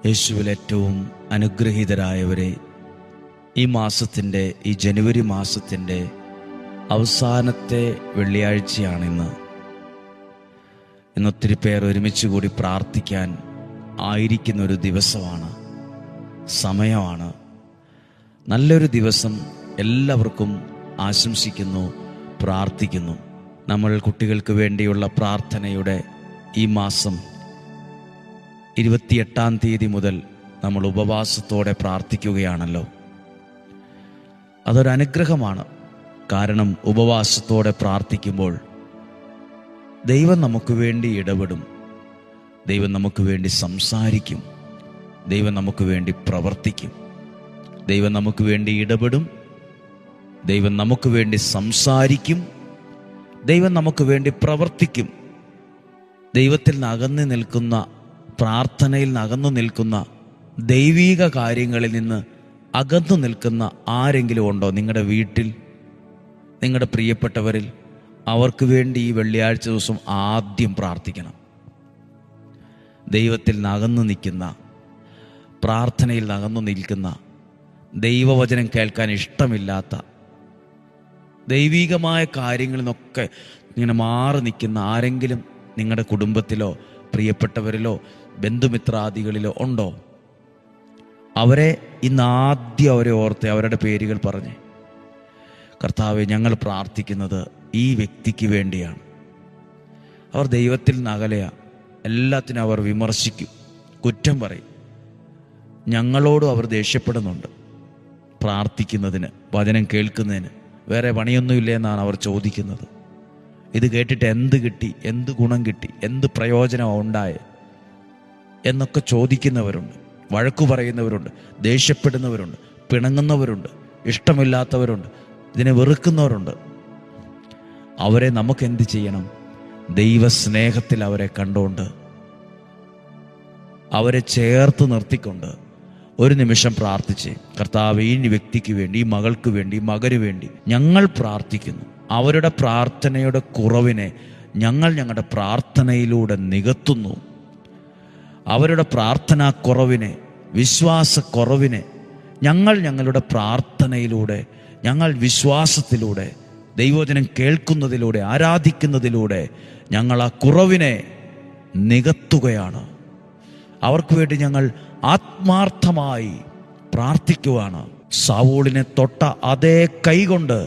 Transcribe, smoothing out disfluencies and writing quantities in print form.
യേശുവിൽ ഏറ്റവും അനുഗ്രഹീതരായവരെ, ഈ മാസത്തിൻ്റെ, ഈ ജനുവരി മാസത്തിൻ്റെ അവസാനത്തെ വെള്ളിയാഴ്ചയാണിന്ന്. ഇന്നൊത്തിരി പേർ ഒരുമിച്ച് കൂടി പ്രാർത്ഥിക്കാൻ ആയിരിക്കുന്നൊരു ദിവസമാണ്, സമയമാണ്. നല്ലൊരു ദിവസം എല്ലാവർക്കും ആശംസിക്കുന്നു, പ്രാർത്ഥിക്കുന്നു. നമ്മൾ കുട്ടികൾക്ക് വേണ്ടിയുള്ള പ്രാർത്ഥനയുടെ ഈ മാസം 28-ാം തീയതി മുതൽ നമ്മൾ ഉപവാസത്തോടെ പ്രാർത്ഥിക്കുകയാണല്ലോ. അതൊരനുഗ്രഹമാണ്. കാരണം ഉപവാസത്തോടെ പ്രാർത്ഥിക്കുമ്പോൾ ദൈവം നമുക്ക് വേണ്ടി ഇടപെടും, ദൈവം നമുക്ക് വേണ്ടി സംസാരിക്കും, ദൈവം നമുക്ക് വേണ്ടി പ്രവർത്തിക്കും. ദൈവം നമുക്ക് വേണ്ടി ഇടപെടും, ദൈവം നമുക്ക് വേണ്ടി സംസാരിക്കും, ദൈവം നമുക്ക് വേണ്ടി പ്രവർത്തിക്കും. ദൈവത്തിൽ നിന്ന് അകന്നു നിൽക്കുന്ന, പ്രാർത്ഥനയിൽ നിന്ന് അകന്നു നിൽക്കുന്ന, ദൈവീക കാര്യങ്ങളിൽ നിന്ന് അകന്നു നിൽക്കുന്ന ആരെങ്കിലും ഉണ്ടോ നിങ്ങളുടെ വീട്ടിൽ, നിങ്ങളുടെ പ്രിയപ്പെട്ടവരിൽ? അവർക്ക് വേണ്ടി ഈ വെള്ളിയാഴ്ച ദിവസം ആദ്യം പ്രാർത്ഥിക്കണം. ദൈവത്തിൽ നിന്ന് അകന്നു നിൽക്കുന്ന, പ്രാർത്ഥനയിൽ നിന്ന് അകന്നു നിൽക്കുന്ന, ദൈവവചനം കേൾക്കാൻ ഇഷ്ടമില്ലാത്ത, ദൈവികമായ കാര്യങ്ങളിൽ നിന്നൊക്കെ ഇങ്ങനെ മാറി നിൽക്കുന്ന ആരെങ്കിലും നിങ്ങളുടെ കുടുംബത്തിലോ പ്രിയപ്പെട്ടവരിലോ ബന്ധുമിത്രാദികളിലോ ഉണ്ടോ? അവരെ ഇന്ന് ആദ്യം അവരെ ഓർത്ത് അവരുടെ പേരുകൾ പറഞ്ഞ്, കർത്താവേ, ഞങ്ങൾ പ്രാർത്ഥിക്കുന്നത് ഈ വ്യക്തിക്ക് വേണ്ടിയാണ്. അവർ ദൈവത്തിൽ നിന്ന് അകലെയാണ്, എല്ലാത്തിനും അവർ വിമർശിക്കും, കുറ്റം പറയും. ഞങ്ങളോടും അവർ ദേഷ്യപ്പെടുന്നുണ്ട്. പ്രാർത്ഥിക്കുന്നതിന്, വചനം കേൾക്കുന്നതിന് വേറെ പണിയൊന്നുമില്ല എന്നാണ് അവർ ചോദിക്കുന്നത്. ഇത് കേട്ടിട്ട് എന്ത് കിട്ടി, എന്ത് ഗുണം കിട്ടി, എന്ത് പ്രയോജനമാണ് ഉണ്ടായത് എന്നൊക്കെ ചോദിക്കുന്നവരുണ്ട്. വഴക്കു പറയുന്നവരുണ്ട്, ദേഷ്യപ്പെടുന്നവരുണ്ട്, പിണങ്ങുന്നവരുണ്ട്, ഇഷ്ടമില്ലാത്തവരുണ്ട്, ഇതിനെ വെറുക്കുന്നവരുണ്ട്. അവരെ നമുക്കെന്ത് ചെയ്യണം? ദൈവസ്നേഹത്തിൽ അവരെ കണ്ടുകൊണ്ട്, അവരെ ചേർത്ത് നിർത്തിക്കൊണ്ട് ഒരു നിമിഷം പ്രാർത്ഥിച്ച്, കർത്താവേ, ഈ വ്യക്തിക്ക് വേണ്ടി, ഈ മകൾക്ക് വേണ്ടി, ഈ മകന് വേണ്ടി ഞങ്ങൾ പ്രാർത്ഥിക്കുന്നു. അവരുടെ പ്രാർത്ഥനയുടെ കുറവിനെ ഞങ്ങൾ ഞങ്ങളുടെ പ്രാർത്ഥനയിലൂടെ നികത്തുന്നു. അവരുടെ പ്രാർത്ഥനാ കുറവിനെ, വിശ്വാസക്കുറവിനെ ഞങ്ങൾ ഞങ്ങളുടെ പ്രാർത്ഥനയിലൂടെ, ഞങ്ങൾ വിശ്വാസത്തിലൂടെ, ദൈവവചനം കേൾക്കുന്നതിലൂടെ, ആരാധിക്കുന്നതിലൂടെ ഞങ്ങൾ ആ കുറവിനെ നികത്തുകയാണ്. അവർക്ക് വേണ്ടി ഞങ്ങൾ ആത്മാർത്ഥമായി പ്രാർത്ഥിക്കുവാണ്. സാവൂളിനെ തൊട്ട അതേ കൈകൊണ്ട്